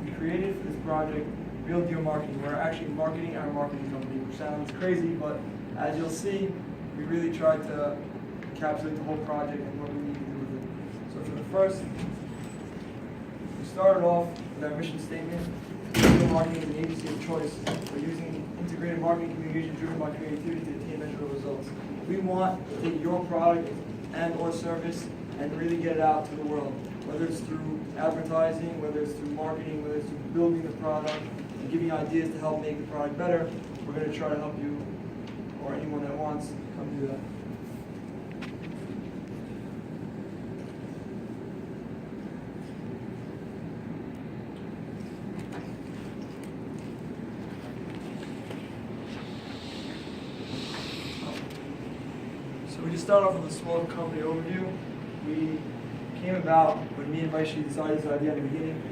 We created for this project Real Deal Marketing. We're actually marketing our marketing company, which sounds crazy, but as you'll see, we really tried to encapsulate the whole project and what we need to do with it. So for the first, we started off with our mission statement. Real Deal Marketing is an agency of choice for using integrated marketing communication driven by creativity to attain measurable results. We want to take your product and or service and really get it out to the world, whether it's through advertising, whether it's through marketing, whether it's through building the product and giving ideas to help make the product better. We're going to try to help you, or anyone that wants, come do that. So we just start off with a small company overview. We came about when me and Maishi decided this idea in the beginning.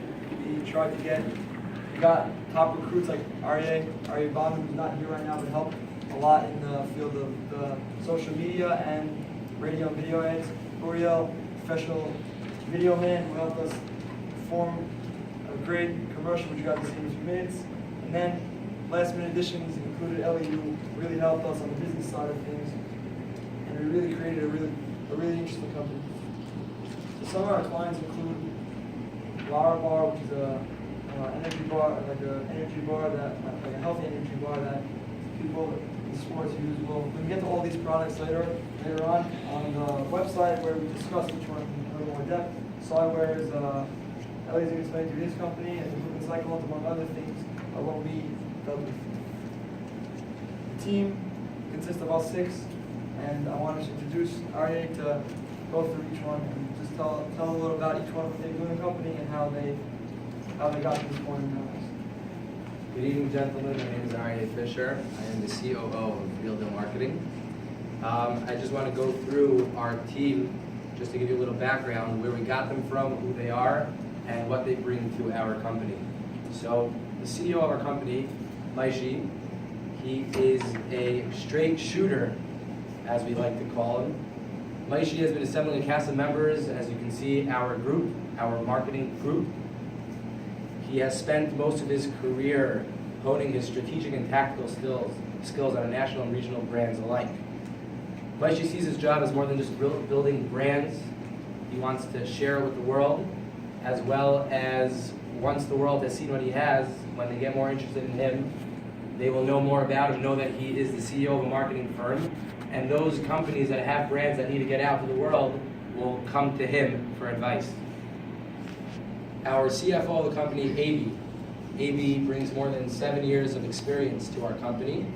We got top recruits like Arye Banu, who's not here right now, but helped a lot in the field of social media and radio and video ads. Uriel, professional video man, who helped us form a great commercial, which you got to see in a few minutes. And then last minute additions included Ellie, who really helped us on the business side of things. And we really created a really interesting company. So some of our clients include Lara Bar, which is an energy bar, like a healthy energy bar that people in sports use. Well, we can get to all these products later on the website where we discuss each one in a little more depth. Slywear is Ellie's going to explain to his company, and the movement cyclones, among other things, are what we dealt with. The team consists of us 6, and I wanted to introduce Arye to go through each one and just tell a little about each one, what they do in the company, and how they got to this point in their lives. Good evening, gentlemen. My name is Arye Fisher. I am the COO of Real Deal Marketing. I just want to go through our team just to give you a little background, where we got them from, who they are, and what they bring to our company. So the CEO of our company, Maishi, he is a straight shooter, as we like to call him. Maishi has been assembling a cast of members, as you can see, our marketing group. He has spent most of his career honing his strategic and tactical skills on national and regional brands alike. Maishi sees his job as more than just building brands. He wants to share it with the world, as well as once the world has seen what he has, when they get more interested in him, they will know more about him, know that he is the CEO of a marketing firm, and those companies that have brands that need to get out to the world will come to him for advice. Our CFO of the company, AB brings more than 7 years of experience to our company.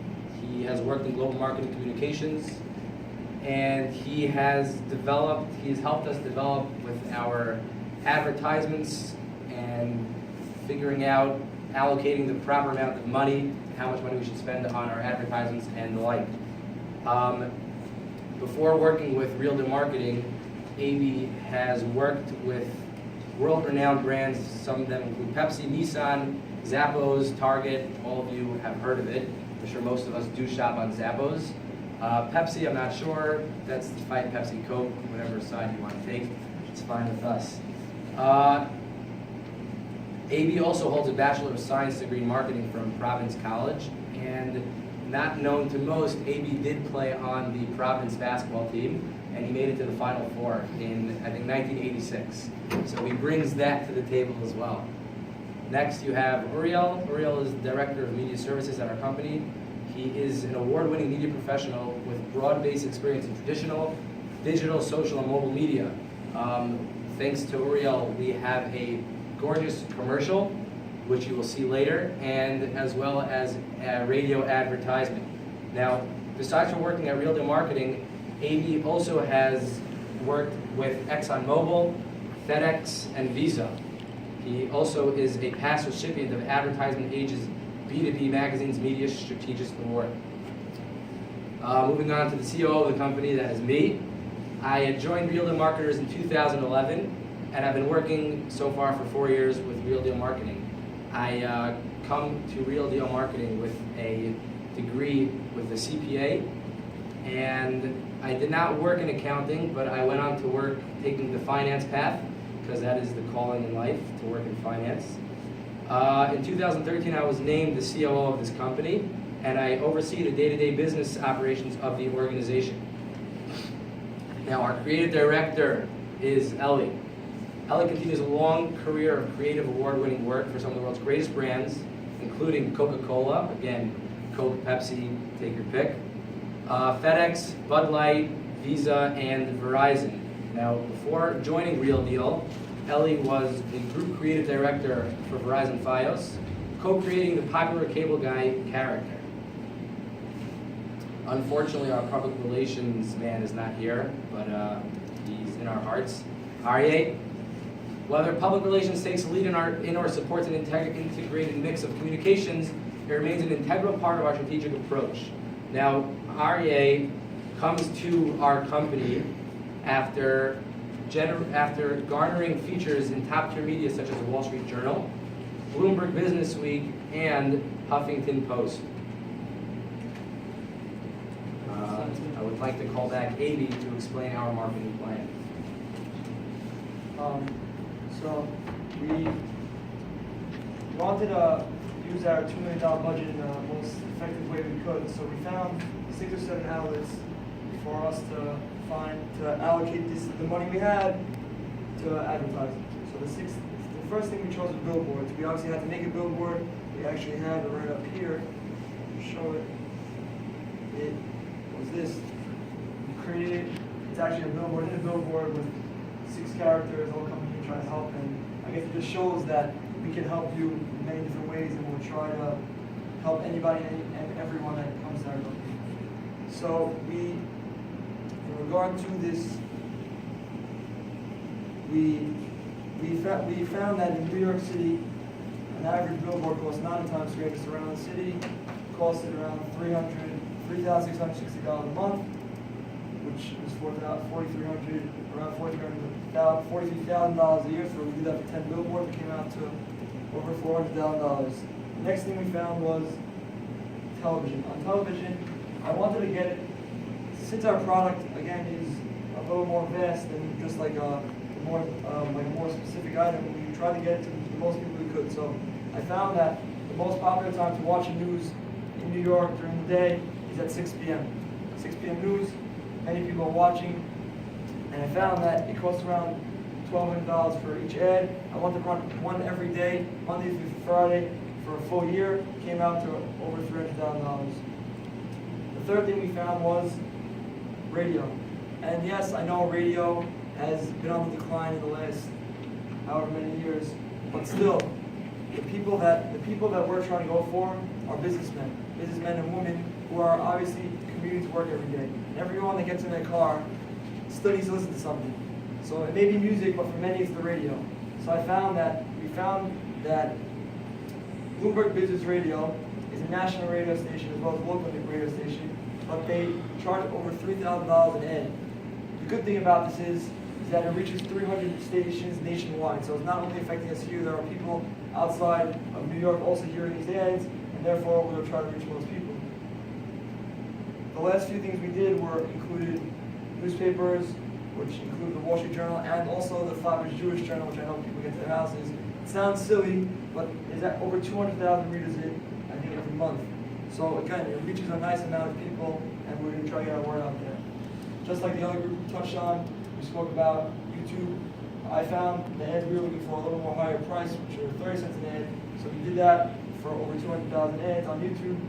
He has worked in global marketing communications, and he has helped us develop with our advertisements and figuring out allocating the proper amount of money, how much money we should spend on our advertisements and the like. Before working with Real Deal Marketing, AB has worked with world-renowned brands. Some of them include Pepsi, Nissan, Zappos, Target. All of you have heard of it. I'm sure most of us do shop on Zappos. Pepsi, I'm not sure. That's the fight Pepsi, Coke, whatever side you want to take. It's fine with us. AB also holds a Bachelor of Science degree in marketing from Providence College, and not known to most, AB did play on the Providence basketball team, and he made it to the Final Four in, I think, 1986. So he brings that to the table as well. Next, you have Uriel. Uriel is the Director of Media Services at our company. He is an award-winning media professional with broad-based experience in traditional, digital, social, and mobile media. Thanks to Uriel, we have a gorgeous commercial, which you will see later, and as well as a radio advertisement. Now, besides from working at Real Deal Marketing, AB also has worked with ExxonMobil, FedEx, and Visa. He also is a past recipient of Advertisement Age's B2B Magazine's Media Strategist Award. Moving on to the COO of the company, that is me. I had joined Real Deal Marketers in 2011, and I've been working so far for 4 years with Real Deal Marketing. I come to Real Deal Marketing with a degree with a CPA, and I did not work in accounting, but I went on to work taking the finance path, because that is the calling in life, to work in finance. In 2013, I was named the COO of this company, and I oversee the day-to-day business operations of the organization. Now, our creative director is Ellie. Ellie continues a long career of creative award-winning work for some of the world's greatest brands, including Coca-Cola, again, Coke, Pepsi, take your pick, FedEx, Bud Light, Visa, and Verizon. Now, before joining Real Deal, Ellie was the group creative director for Verizon Fios, co-creating the popular cable guy character. Unfortunately, our public relations man is not here, but he's in our hearts. Aryeh, whether public relations takes the lead in or supports an integrated mix of communications, it remains an integral part of our strategic approach. Now, Aryeh comes to our company after garnering features in top-tier media such as the Wall Street Journal, Bloomberg Business Week, and Huffington Post. I would like to call back Avi to explain our marketing plan. So we wanted to use our $2 million budget in the most effective way we could. So we found 6 or 7 outlets for us to allocate the money we had to advertising. So the first thing we chose was billboards. We obviously had to make a billboard. We actually had it right up here. Show it. It was this. We created. It's actually a billboard in a billboard with 6 characters all coming here trying to help. And I guess it just shows that we can help you in many different ways, and we'll try to help anybody and everyone that comes to our company. So in regard to this, we found that in New York City, an average billboard costs not in Times Square, just around the city, costed around $3,660 a month, which is $43,000 a year. So we did that for 10 billboards. It came out to over $400,000. The next thing we found was television. On television, I wanted to get it, since our product again is a little more vast than just like a more specific item, we tried to get it to the most people we could. So I found that the most popular time to watch the news in New York during the day is at 6 p.m. 6 p.m. news, many people are watching, and I found that it costs around $1,200 for each ad. I wanted to run one every day, Monday through Friday, for a full year. It came out to over $300,000. The third thing we found was radio. And yes, I know radio has been on the decline in the last however many years, but still, the people that we're trying to go for are businessmen and women who are obviously commuting to work every day. And everyone that gets in their car still needs to listen to something. So it may be music, but for many it's the radio. So we found that Bloomberg Business Radio is a national radio station as well as a local radio station, but they charge over $3,000 an ad. The good thing about this is that it reaches 300 stations nationwide. So it's not only affecting us here, there are people outside of New York also hearing these ads, and therefore we'll try to reach most people. The last few things we did were included newspapers, which include the Wall Street Journal, and also the Flatbush Jewish Journal, which I help people get to their houses. It sounds silly, but there's over 200,000 readers I think every month. So again, it reaches a nice amount of people, and we're going to try to get our word out there. Just like the other group we touched on, we spoke about YouTube. I found the ads we were looking for a little more higher price, which are 30 cents an ad. So we did that for over 200,000 ads on YouTube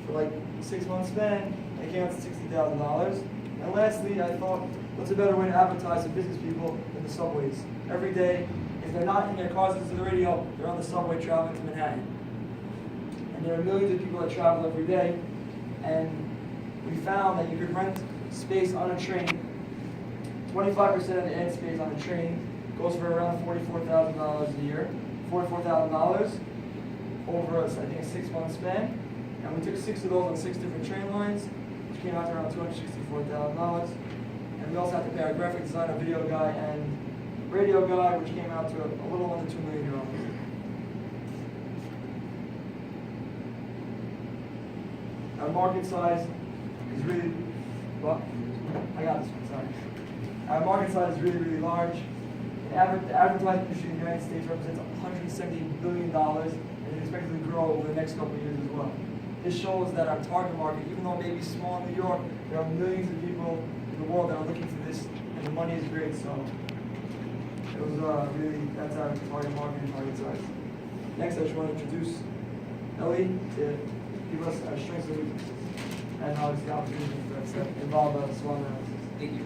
for like 6 months span. It came out to $60,000. And lastly, I thought, what's a better way to advertise to business people than the subways? Every day, if they're not in their cars listening to the radio, they're on the subway traveling to Manhattan. And there are millions of people that travel every day. And we found that you could rent space on a train. 25% of the ad space on the train goes for around $44,000 a year. $44,000 over, I think, a 6-month span. And we took 6 of those on 6 different train lines, which came out to around $264,000. And we also had to pay our graphic designer, video guy, and radio guy, which came out to a little under $2 million. Our market size is really, well, I got this one, sorry. Our market size is really, really large. It The advertising industry in the United States represents $170 billion and is expected to grow over the next couple of years as well. This shows that our target market, even though it may be small in New York, there are millions of people in the world that are looking for this, and the money is great. So it was that's our target market and target size. Next, I just want to introduce Ellie to give us our strengths and weaknesses, and obviously the opportunities that involve SWOT analysis. Thank you.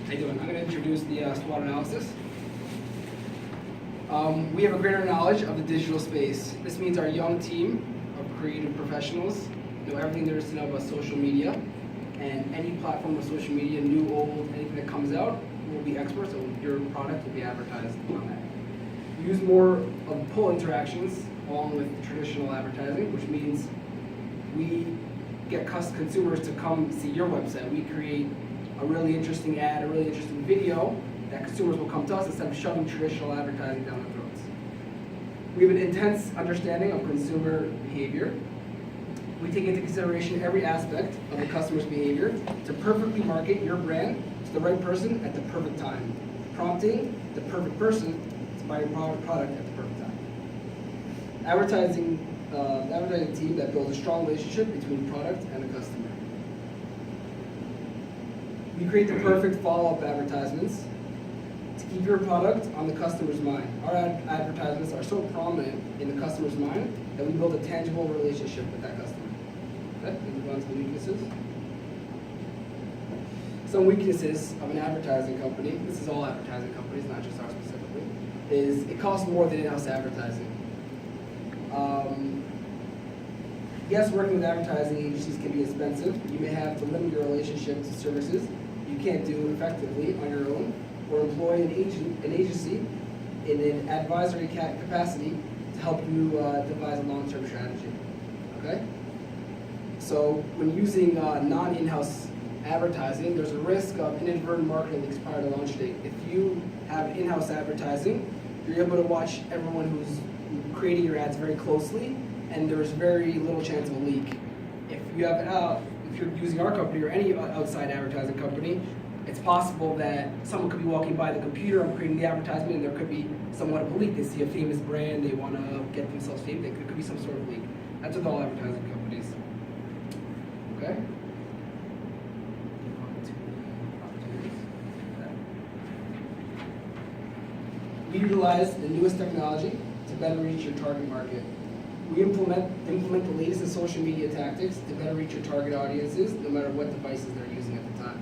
How you doing? I'm going to introduce the SWOT analysis. We have a greater knowledge of the digital space. This means our young team of creative professionals know everything there is to know about social media, and any platform of social media, new, old, anything that comes out, will be experts, so your product will be advertised on that. We use more of pull interactions along with traditional advertising, which means we get consumers to come see your website. We create a really interesting ad, a really interesting video that consumers will come to us instead of shoving traditional advertising down their throats. We have an intense understanding of consumer behavior. We take into consideration every aspect of the customer's behavior to perfectly market your brand to the right person at the perfect time, prompting the perfect person to buy your product at the perfect time. The advertising team that builds a strong relationship between product and the customer. We create the perfect follow-up advertisements to keep your product on the customer's mind. Our advertisements are so prominent in the customer's mind that we build a tangible relationship with that customer. Okay, we move on to the weaknesses. Some weaknesses of an advertising company, this is all advertising companies, not just ours specifically, is it costs more than in-house advertising. Yes, working with advertising agencies can be expensive. You may have to limit your relationship to services you can't do effectively on your own, or employ an agency in an advisory capacity to help you devise a long-term strategy. Okay? So when using non-in-house advertising, there's a risk of inadvertent marketing leaks prior to launch date. If you have in-house advertising, you're able to watch everyone who's creating your ads very closely, and there's very little chance of a leak. If you're using our company or any outside advertising company, it's possible that someone could be walking by the computer and creating the advertisement, and there could be somewhat of a leak. They see a famous brand, they want to get themselves famous, there could be some sort of leak. That's with all advertising companies. Okay? We utilize the newest technology to better reach your target market. We implement the latest in social media tactics to better reach your target audiences, no matter what devices they're using at the time.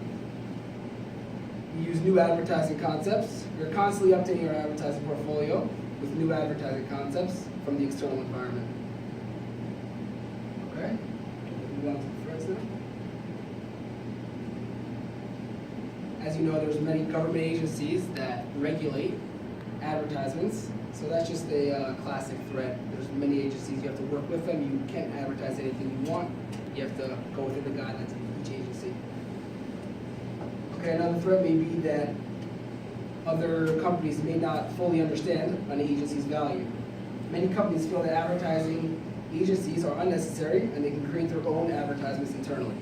We use new advertising concepts. We're constantly updating our advertising portfolio with new advertising concepts from the external environment. Okay? Move on to the threats now. As you know, there's many government agencies that regulate advertisements. So that's just a classic threat. There's many agencies, you have to work with them. You can't advertise anything you want. You have to go within the guidelines of each agency. Okay, another threat may be that other companies may not fully understand an agency's value. Many companies feel that advertising agencies are unnecessary and they can create their own advertisements internally.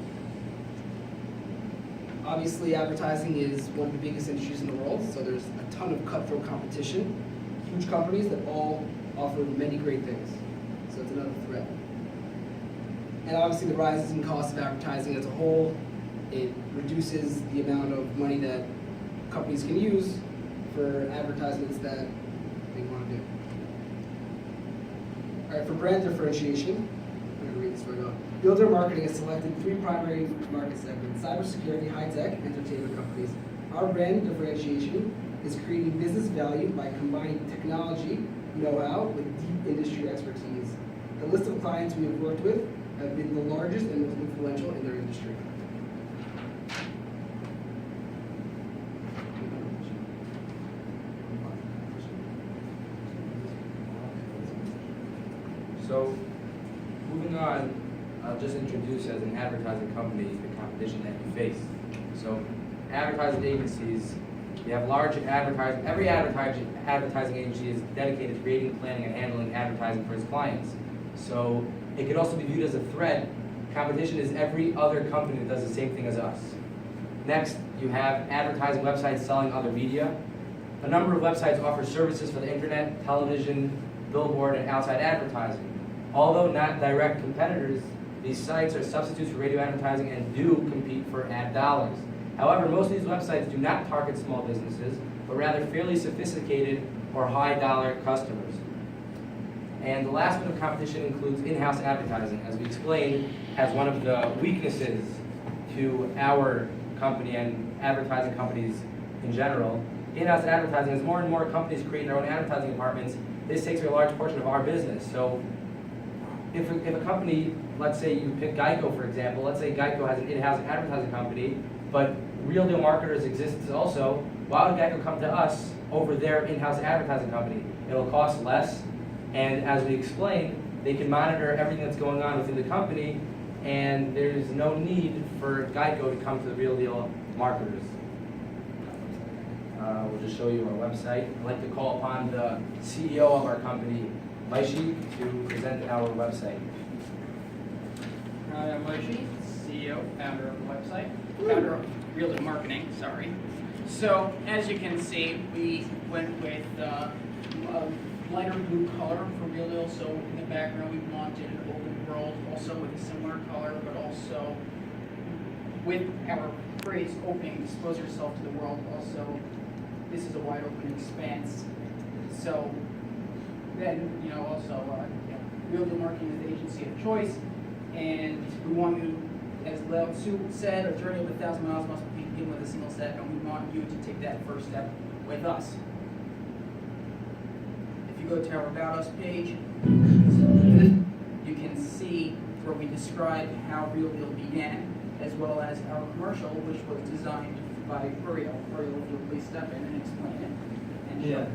Obviously, advertising is one of the biggest industries in the world, so there's a ton of cutthroat competition. Huge companies that all offer many great things. So it's another threat. And obviously the rises in cost of advertising as a whole, it reduces the amount of money that companies can use for advertisements that they want to do. All right, for brand differentiation, I'm going to read this right off. Builder Marketing has selected 3 primary market segments: cybersecurity, high-tech, entertainment companies. Our brand differentiation is creating business value by combining technology know-how with deep industry expertise. The list of clients we have worked with have been the largest and most influential in their industry. So, moving on, I'll just introduce as an advertising company the competition that you face. So, advertising agencies, you have large advertising. Every advertising agency is dedicated to creating, planning, and handling advertising for its clients. So, it could also be viewed as a threat. Competition is every other company that does the same thing as us. Next, you have advertising websites selling other media. A number of websites offer services for the internet, television, billboard, and outside advertising. Although not direct competitors, these sites are substitutes for radio advertising and do compete for ad dollars. However, most of these websites do not target small businesses, but rather fairly sophisticated or high-dollar customers. And the last bit of competition includes in-house advertising, as we explained, as one of the weaknesses to our company and advertising companies in general. In-house advertising, as more and more companies create their own advertising departments, this takes a large portion of our business. So if a company, let's say you pick Geico for example, let's say Geico has an in-house advertising company, but Real Deal Marketers exists also, why would Geico come to us over their in-house advertising company? It'll cost less, and as we explained, they can monitor everything that's going on within the company, and there's no need for Geico to come to the Real Deal Marketers. We'll just show you our website. I'd like to call upon the CEO of our company, Maishi, to present our website. I'm Maishi, CEO, founder of the website, founder of Real Deal Marketing, sorry. So, as you can see, we went with a lighter blue color for Real Deal, so in the background we wanted an open world, also with a similar color, but also with our phrase, opening, expose yourself to the world, also, this is a wide open expanse. So, then, also, Real Deal Marketing is the agency of choice, and we want you, as Lao Tzu said, a journey of 1,000 miles must begin with a single step, and we want you to take that first step with us. If you go to our About Us page, you can see where we describe how Real Deal began, as well as our commercial, which was designed by Uriel. Uriel, if you'll please step in and explain it. And Yeah.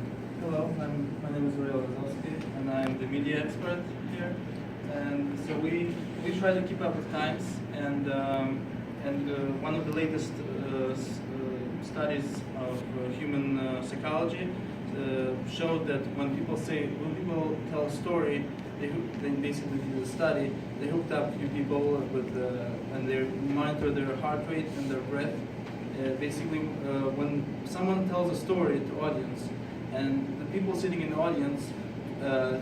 Hello, my name is Uriel Rozowski, and I'm the media expert here. And so we try to keep up with times, and one of the latest studies of human psychology showed that when people tell a story, they basically do a study. They hooked up few people with and they monitor their heart rate and their breath. Basically, when someone tells a story to audience, and the people sitting in the audience,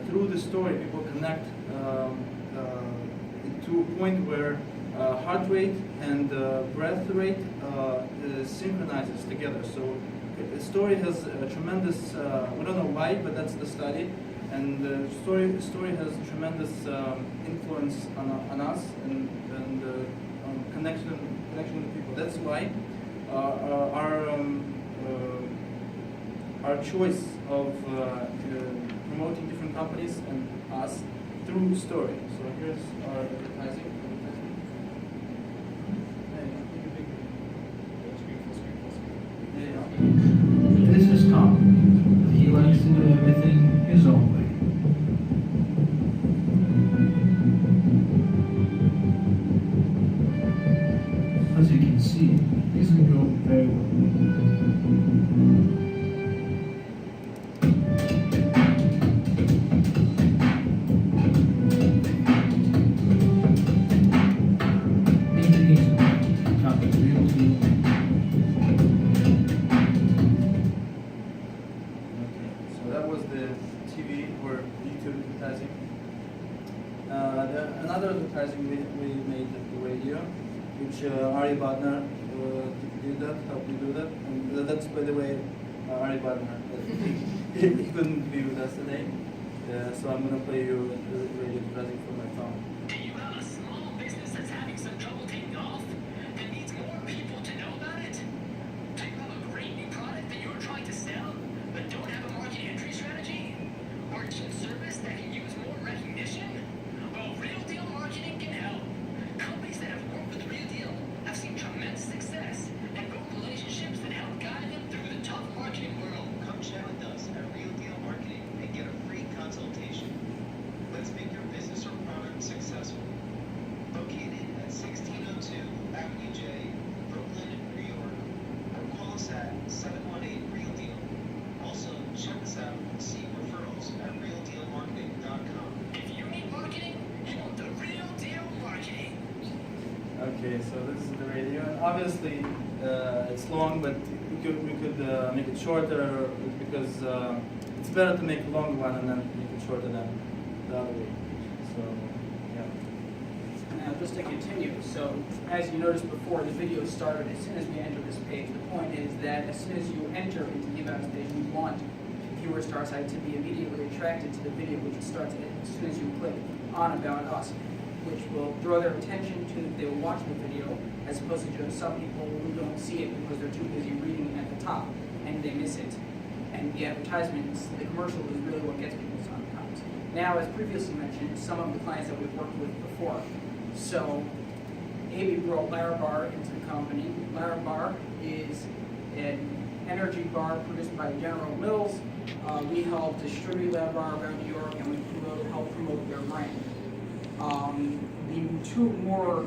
through the story, people connect to a point where heart rate and breath rate synchronizes together. So the story has a tremendous, we don't know why, but that's the study. And the story has tremendous influence on us and connection with people. That's why our choice of promoting different companies and us through story. So here's our advertising. This is Tom. He likes to do everything his own way. As you can see, these are going very well. Another advertising we made at the radio, which Ari Badner did that, helped me do that. And that's, by the way, Ari Badner. He couldn't be with us today, so I'm going to play you the radio advertising from my phone. Do you have a small business that's having some trouble taking off and needs more people to know about it? Do you have a great new product that you're trying to sell but don't have a market entry strategy? Or a service that can use more recognition? Well, Real Deal Marketing can help. Companies that have worked with Real Deal have seen tremendous success and built relationships that help guide them through the tough marketing world. Come chat with us at Real Deal Marketing and get a free consultation. Let's make your business or product successful. Located at 1602 Okay, so this is the radio, and obviously it's long, but we could make it shorter because it's better to make a long one and then make it shorter than the other way. So yeah. Now, just to continue, so as you noticed before, the video started as soon as we enter this page. The point is that as soon as you enter into the About Us page, we want viewers to our site to be immediately attracted to the video, which starts as soon as you click on About Us, which will draw their attention to, they will watch the video, as opposed to just some people who don't see it because they're too busy reading at the top and they miss it. And the advertisements, the commercial is really what gets people sometimes. Now, as previously mentioned, some of the clients that we've worked with before. So, AB brought Larabar into the company. Larabar is an energy bar produced by General Mills. We help distribute Larabar around New York, and we help promote their brand. The two more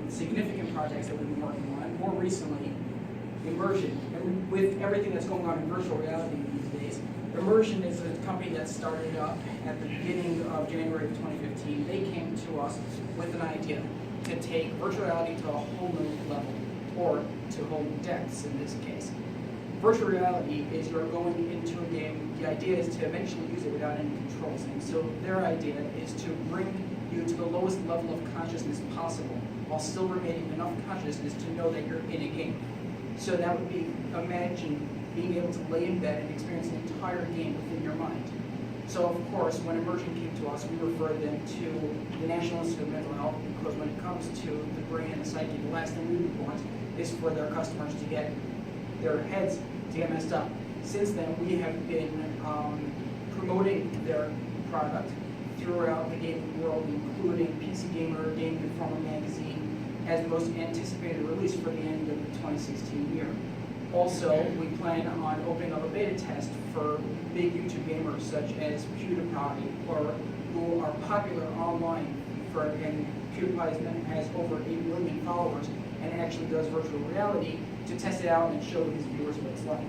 significant projects that we've been working on, more recently, Immersion. And with everything that's going on in virtual reality these days, Immersion is a company that started up at the beginning of January of 2015. They came to us with an idea to take virtual reality to a whole new level, or to whole new depths in this case. Virtual reality is you're going into a game, the idea is to eventually use it without any controls. And so their idea is to bring you to the lowest level of consciousness possible, while still remaining enough consciousness to know that you're in a game. So that would be, imagine being able to lay in bed and experience an entire game within your mind. So of course, when Immersion came to us, we referred them to the National Institute of Mental Health, because when it comes to the brain and the psyche, the last thing we would want is for their customers to get their heads to get messed up. Since then, we have been promoting their product throughout the gaming world, including PC Gamer, Game Informer magazine, as the most anticipated release for the end of the 2016 year. Also, we plan on opening up a beta test for big YouTube gamers such as PewDiePie, or who are popular online and PewDiePie has over 8 million followers and actually does virtual reality, to test it out and show his viewers what it's like.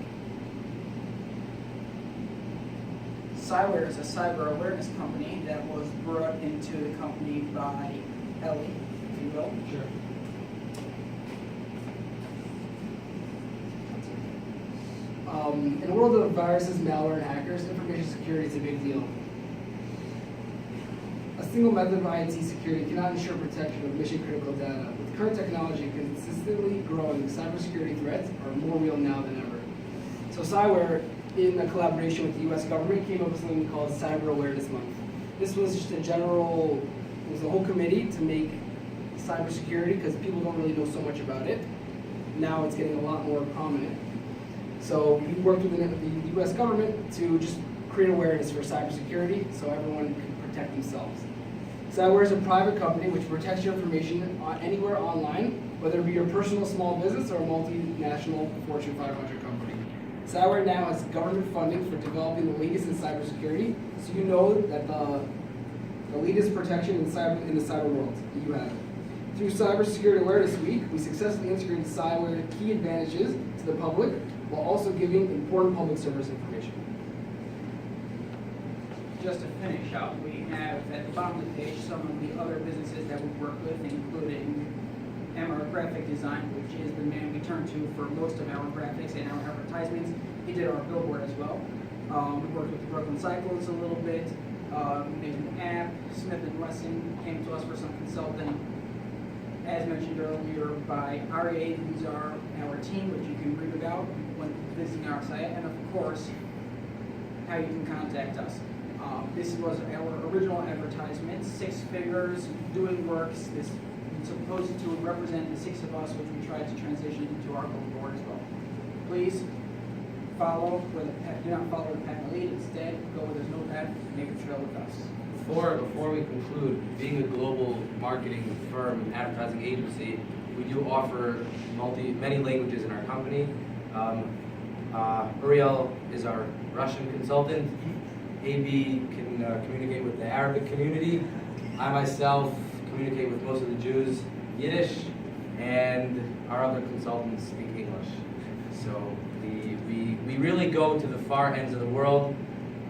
Cyware is a cyber awareness company that was brought into the company by Ellie, if you will. Sure. In a world of viruses, malware, and hackers, information security is a big deal. A single method of IT security cannot ensure protection of mission-critical data. With current technology consistently growing, cybersecurity threats are more real now than ever. So Cyware, in a collaboration with the U.S. government, came up with something called Cyber Awareness Month. This was just it was a whole committee to make cybersecurity, because people don't really know so much about it. Now it's getting a lot more prominent. So we worked with the U.S. government to just create awareness for cybersecurity so everyone can protect themselves. Cyware is a private company which protects your information anywhere online, whether it be your personal small business or a multinational Fortune 500 company. Cyware now has government funding for developing the latest in cybersecurity, so you know that the latest protection in the cyber world that you have. Through Cybersecurity Awareness Week, we successfully integrated Cyware's key advantages to the public, while also giving important public service information. Just to finish up, we have at the bottom of the page some of the other businesses that we work with, including MR Graphic Design, which is the man we turn to for most of our graphics and our advertisements. He did our billboard as well. We worked with the Brooklyn Cyclones a little bit. We made an app. Smith & Wesson came to us for some consulting. As mentioned earlier by REA, these are our team, which you can read about when visiting our site, and of course, how you can contact us. This was our original advertisement, 6 figures, doing works. This is supposed to represent the 6 of us, which we tried to transition into our billboard as well. Please follow where the path, do not follow the path of lead, instead go where there's no path, make a trail with us. Before we conclude, being a global marketing firm and advertising agency, we do offer many languages in our company. Uriel is our Russian consultant. AB can communicate with the Arabic community. I myself communicate with most of the Jews Yiddish, and our other consultants speak English. So we really go to the far ends of the world,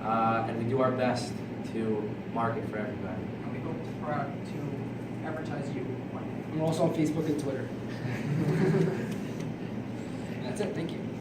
and we do our best to market for everybody. And we hope to advertise you one day. I'm also on Facebook and Twitter. That's it. Thank you.